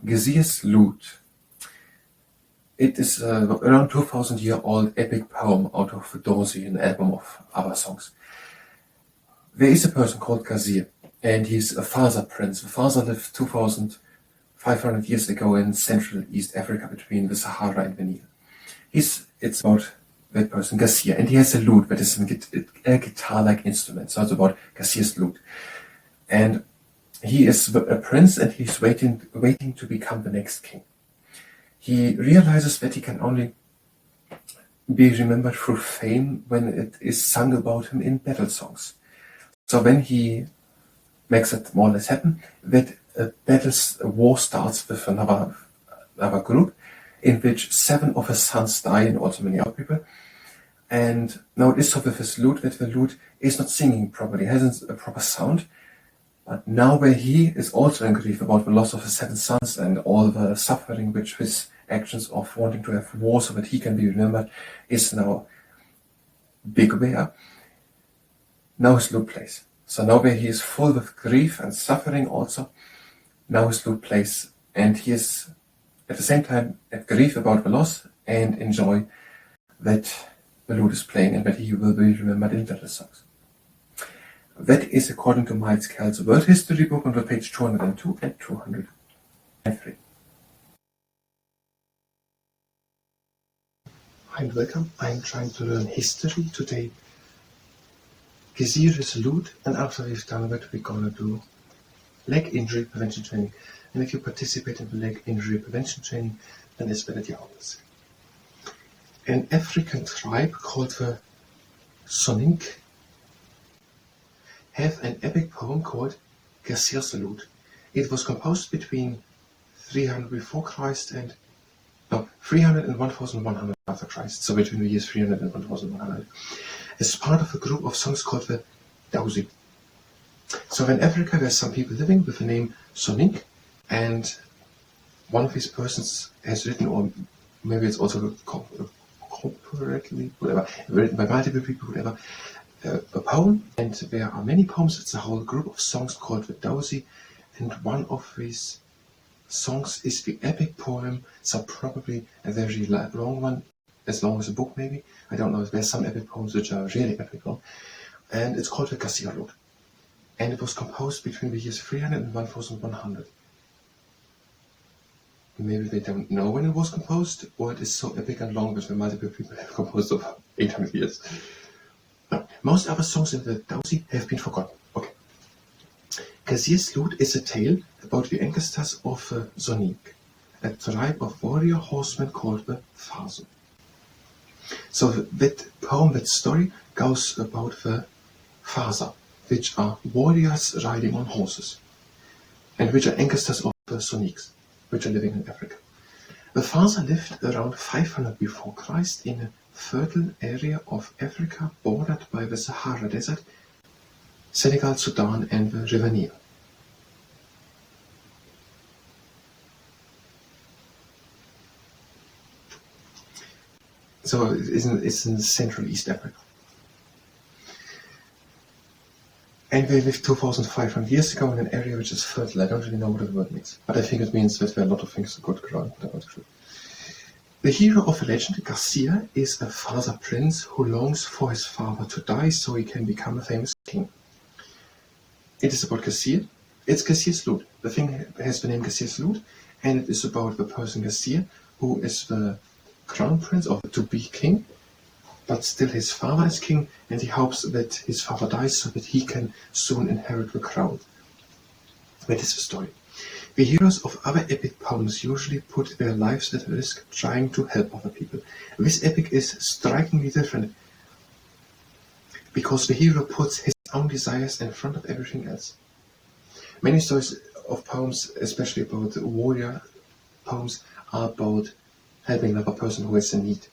Gassiere's Lute. It is around 2000-year-old epic poem out of Dorsey, an album of other songs. There is a person called Gassiere, and he's a Fasa prince. The Fasa lived 2,500 years ago in Central East Africa between the Sahara and the Nile. It's about that person, Gassiere, and he has a lute that is a guitar-like instrument, so it's about Gassiere's lute. And he is a prince, and he's waiting to become the next king. He realizes that he can only be remembered through fame when it is sung about him in battle songs. So when he makes it more or less happen, that a war starts with another group in which 7 of his sons die and also many other people. And now it is so with his lute that the lute is not singing properly, hasn't a proper sound. But now where he is also in grief about the loss of his 7 sons and all the suffering which his actions of wanting to have war so that he can be remembered is now big aware. Now his lute plays. So now where he is full of grief and suffering also, now his lute plays, and he is at the same time at grief about the loss and enjoy that the lute is playing and that he will be remembered in battle songs. That is according to BALHEQZH's World History book on the page 202 and 203. Hi and welcome. I'm trying to learn history today. Gassiere's lute, and after we've done that, we're gonna do leg injury prevention training. And if you participate in the leg injury prevention training, then it's better you always. An African tribe called the Soninke have an epic poem called Gassiere's Lute. It was composed between 300 before Christ and 300 and 1100 after Christ, so between the years 300 and 1100, as part of a group of songs called the Dausi. So in Africa there's some people living with the name Soninke, and one of these persons has written, or maybe it's also corporately, whatever, written by multiple people, whatever, a poem, and there are many poems. It's a whole group of songs called the Dausi, and one of these songs is the epic poem, so probably a very long one, as long as a book maybe. I don't know if there's some epic poems which are really epic long. And it's called the Gassiere Lute. And it was composed between the years 300 and 1100. Maybe they don't know when it was composed, or it is so epic and long that the multiple people have composed over 800 years. No, most other songs in the Dausi have been forgotten. Okay. Gassiere's Lute is a tale about the ancestors of the Soninke, a tribe of warrior horsemen called the Fasa. So that poem, that story, goes about the Fasa, which are warriors riding on horses, and which are ancestors of the Soniques, which are living in Africa. The Fasa lived around 500 before Christ in a fertile area of Africa bordered by the Sahara Desert, Senegal, Sudan, and the River Nile. So it's in Central East Africa. And they lived 2,500 years ago in an area which is fertile. I don't really know what the word means, but I think it means that there are a lot of things good ground. The hero of the legend, Gassiere, is a Fasa prince who longs for his father to die so he can become a famous king. It is about Gassiere. It's Gassiere's lute. The thing has the name Gassiere's lute, and it is about the person Gassiere, who is the crown prince, or to be king, but still his father is king, and he hopes that his father dies so that he can soon inherit the crown. That is the story. The heroes of other epic poems usually put their lives at risk trying to help other people. This epic is strikingly different because the hero puts his own desires in front of everything else. Many stories of poems, especially about warrior poems, are about helping another person who is in need.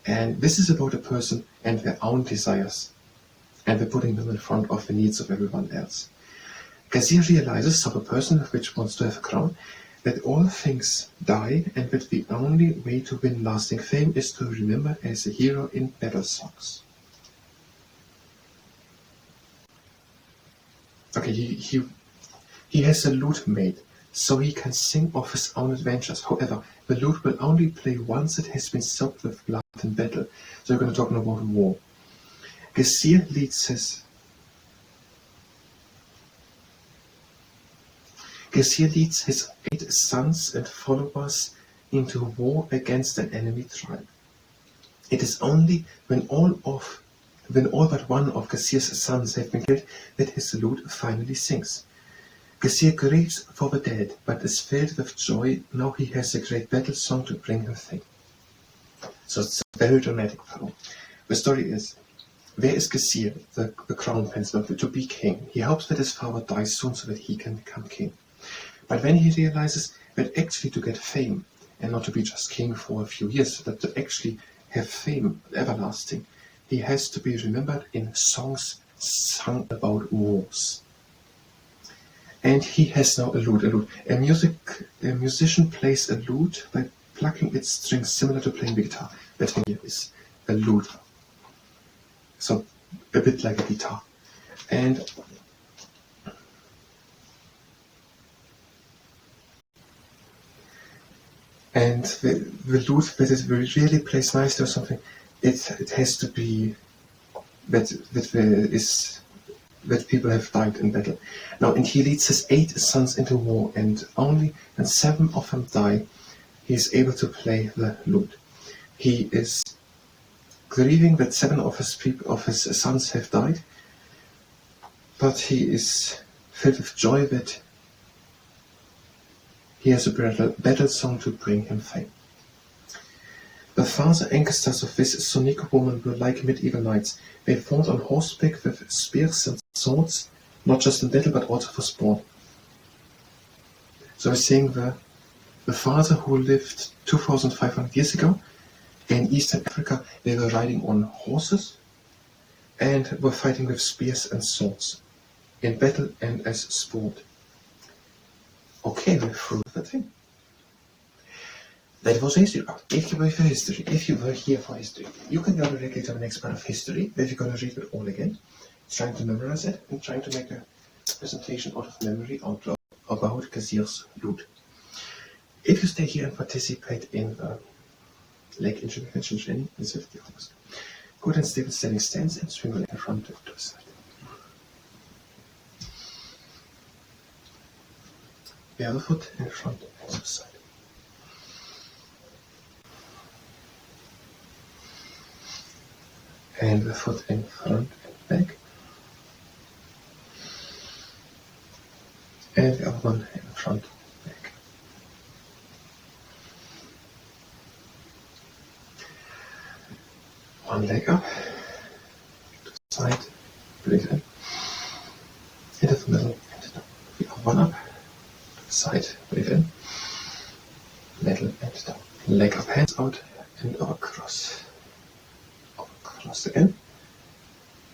And this is about a person and their own desires, and they're putting them in front of the needs of everyone else. Gassiere realizes, so the person which wants to have a crown, that all things die, and that the only way to win lasting fame is to remember as a hero in battle songs. Okay, he has a lute made, so he can sing of his own adventures. However, the lute will only play once it has been soaked with blood in battle. So we're going to talk about war. Gassiere leads his 8 sons and followers into war against an enemy tribe. It is only when all but one of Gassiere's sons have been killed that his lute finally sings. Gassiere grieves for the dead, but is filled with joy now he has a great battle song to bring him fame. So it's a very dramatic poem. The story is, there is Gassiere, the crown prince, to be king. He hopes that his father dies soon so that he can become king. But when he realizes that actually to get fame, and not to be just king for a few years, but to actually have fame everlasting, he has to be remembered in songs sung about wars. And he has now a lute. A musician plays a lute by plucking its strings similar to playing the guitar. That thing here is a lute. So a bit like a guitar. And the lute that it really plays nicely or something, it has to be that people have died in battle. Now, and he leads his 8 sons into war, and only when 7 of them die, he is able to play the lute. He is grieving that 7 of his sons have died, but he is filled with joy that he has a battle song to bring him fame. The father ancestors of this Sonic woman were like medieval knights. They fought on horseback with spears and swords, not just in battle but also for sport. So we're seeing the father who lived 2,500 years ago in Eastern Africa. They were riding on horses and were fighting with spears and swords in battle and as sport. Okay, we're through the thing. That was history. If you were for history, if you were here for history, you can go directly to the next part of history, where you're going to read it all again, trying to memorize it, and trying to make a presentation out of memory about Gassiere's lute. If you stay here and participate in the leg intervention training in 50 hours, good and stable standing stance and swing the leg in front to the side. The other foot in front and to the side. And the foot in front and back. And the other one in front and back. One leg up, to the side, breathe in, into the middle, and down. The other one up, to the side, breathe in, middle and down. Leg up, hands out, and across. Across again,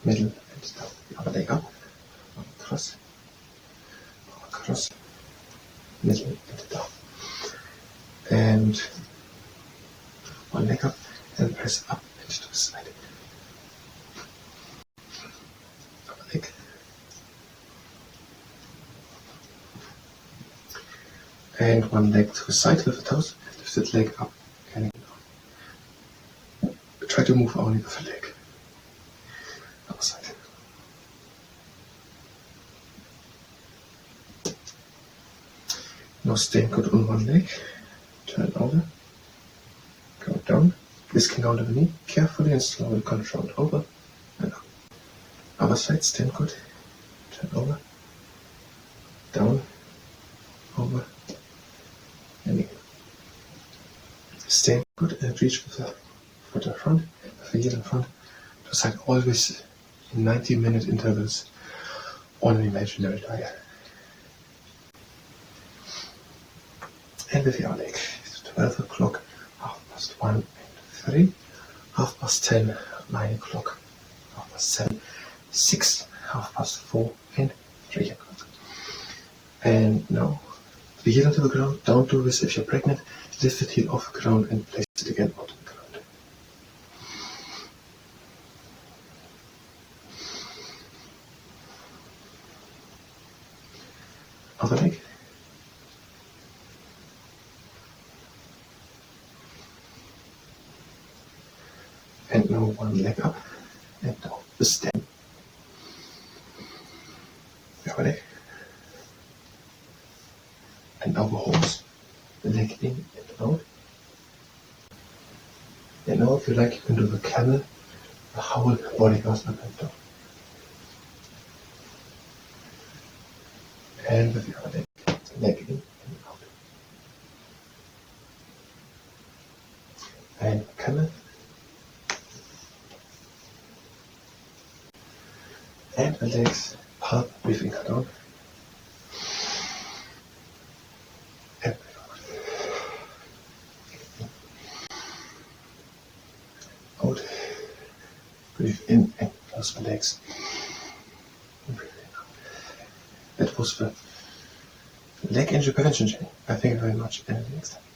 middle and down. The other leg up, across, middle and down. And one leg up and press up and to the side. Other leg. And one leg to the side with the toes, lift that leg up and down. Try to move only with the leg. Other side. Now stay good on one leg, turn over, go down, whisking out of the knee, carefully and slowly control over and up. Other side, stand good, turn over, down, over, and in. Stay good and reach with the foot in front, with the heel in front, to the side, always in 90-minute intervals on an imaginary dial. And with your leg, 12 o'clock, 1:30 and 3, 10:30, 9 o'clock, 7:30, 6, 4:30 and 3 o'clock. And now, the heel onto the ground. Don't do this if you're pregnant. Lift the heel off the ground and place it again onto the ground. Other leg. And now one leg up and down the stem. The other leg. And now the horse. The leg in and out. And now if you like you can do the camel. The whole body goes up and down. And with the other leg in and out. And camel. And the legs up, breathing down. And out. Breathe in and close the legs. That was the leg injury prevention training. Thank you very much and next time.